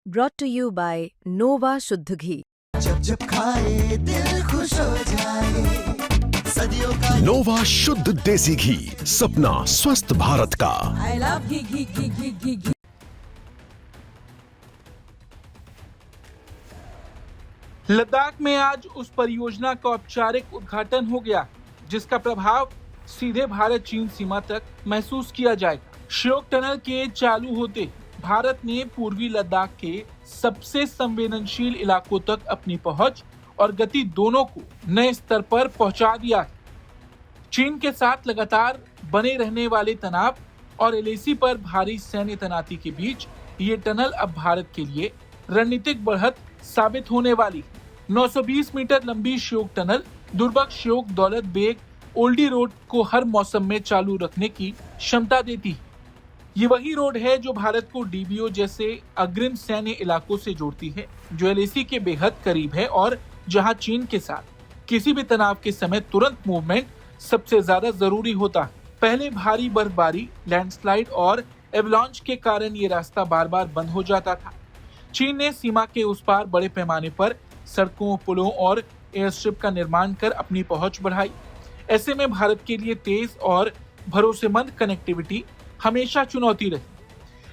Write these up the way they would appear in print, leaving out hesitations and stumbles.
brought to you by Nova शुद्ध घी। जब जब खाए दिल खुश हो जाए, सदियों का नोवा शुद्ध देसी घी, सपना स्वस्थ भारत का। I love घी घी घी घी घी घी। लद्दाख में आज उस परियोजना का औपचारिक उद्घाटन हो गया जिसका प्रभाव सीधे भारत चीन सीमा तक महसूस किया जाएगा। श्योक टनल के चालू होते भारत ने पूर्वी लद्दाख के सबसे संवेदनशील इलाकों तक अपनी पहुंच और गति दोनों को नए स्तर पर पहुंचा दिया है। चीन के साथ लगातार बने रहने वाले तनाव और एलएसी पर भारी सैन्य तैनाती के बीच ये टनल अब भारत के लिए रणनीतिक बढ़त साबित होने वाली है। 920 मीटर लंबी श्योक टनल दुर्बक श्योक दौलत बेग ओल्डी रोड को हर मौसम में चालू रखने की क्षमता देती है। ये वही रोड है जो भारत को डीबीओ जैसे अग्रिम सैन्य इलाकों से जोड़ती है, जो एलएसी के बेहद करीब है और जहां चीन के साथ किसी भी तनाव के समय तुरंत मूवमेंट सबसे ज्यादा जरूरी होता है। पहले भारी बर्फबारी, लैंडस्लाइड और एवलांच के कारण ये रास्ता बार बार बंद हो जाता था। चीन ने सीमा के उस पार बड़े पैमाने पर सड़कों, पुलों और एयरस्ट्रिप का निर्माण कर अपनी पहुंच बढ़ाई। ऐसे में भारत के लिए तेज और भरोसेमंद कनेक्टिविटी हमेशा चुनौती रही,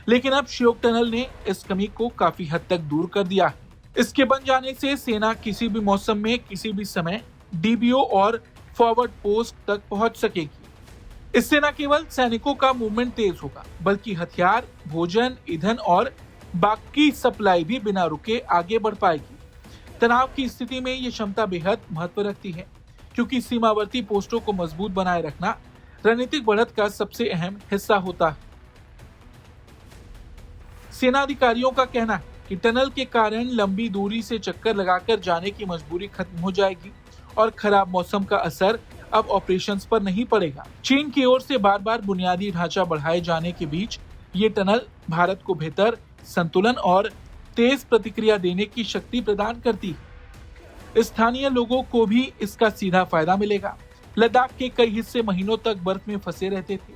लेकिन अब श्योक टनल ने इस कमी को काफी हद तक दूर कर दिया है। इसके बन जाने से सेना किसी भी मौसम में किसी भी समय डीबीओ और फॉरवर्ड पोस्ट तक पहुंच सकेगी। इससे न केवल सैनिकों का मूवमेंट तेज होगा, बल्कि हथियार, भोजन, ईंधन और बाकी सप्लाई भी बिना रुके आगे बढ़ पाएगी। तनाव की स्थिति में ये क्षमता बेहद महत्व रखती है, क्योंकि सीमावर्ती पोस्टों को मजबूत बनाए रखना रणनीतिक बढ़त का सबसे अहम हिस्सा होता है। सेना अधिकारियों का कहना है कि टनल के कारण लंबी दूरी से चक्कर लगाकर जाने की मजबूरी खत्म हो जाएगी और खराब मौसम का असर अब ऑपरेशंस पर नहीं पड़ेगा। चीन की ओर से बार बार बुनियादी ढांचा बढ़ाए जाने के बीच ये टनल भारत को बेहतर संतुलन और तेज प्रतिक्रिया देने की शक्ति प्रदान करती है। स्थानीय लोगों को भी इसका सीधा फायदा मिलेगा। लद्दाख के कई हिस्से महीनों तक बर्फ में फंसे रहते थे,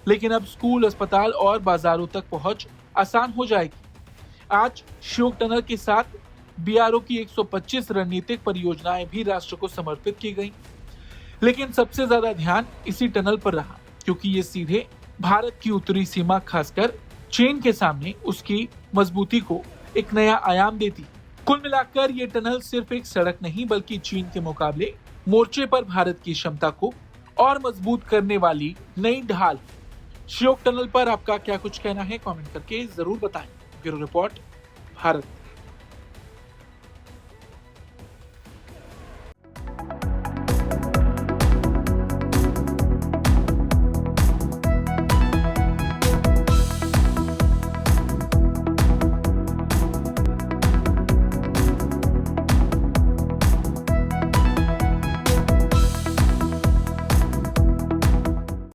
लेकिन अब स्कूल, अस्पताल और बाजारों तक पहुंच आसान हो जाएगी। आज श्योक टनल के साथ बीआरओ की 125 रणनीतिक परियोजनाएं भी राष्ट्र को समर्पित की गई, लेकिन सबसे ज्यादा ध्यान इसी टनल पर रहा, क्योंकि ये सीधे भारत की उत्तरी सीमा, खासकर चीन के सामने उसकी मजबूती को एक नया आयाम देती। कुल मिलाकर ये टनल सिर्फ एक सड़क नहीं, बल्कि चीन के मुकाबले मोर्चे पर भारत की क्षमता को और मजबूत करने वाली नई ढाल। श्योक टनल पर आपका क्या कुछ कहना है, कमेंट करके जरूर बताएं। Bureau report, Bharat.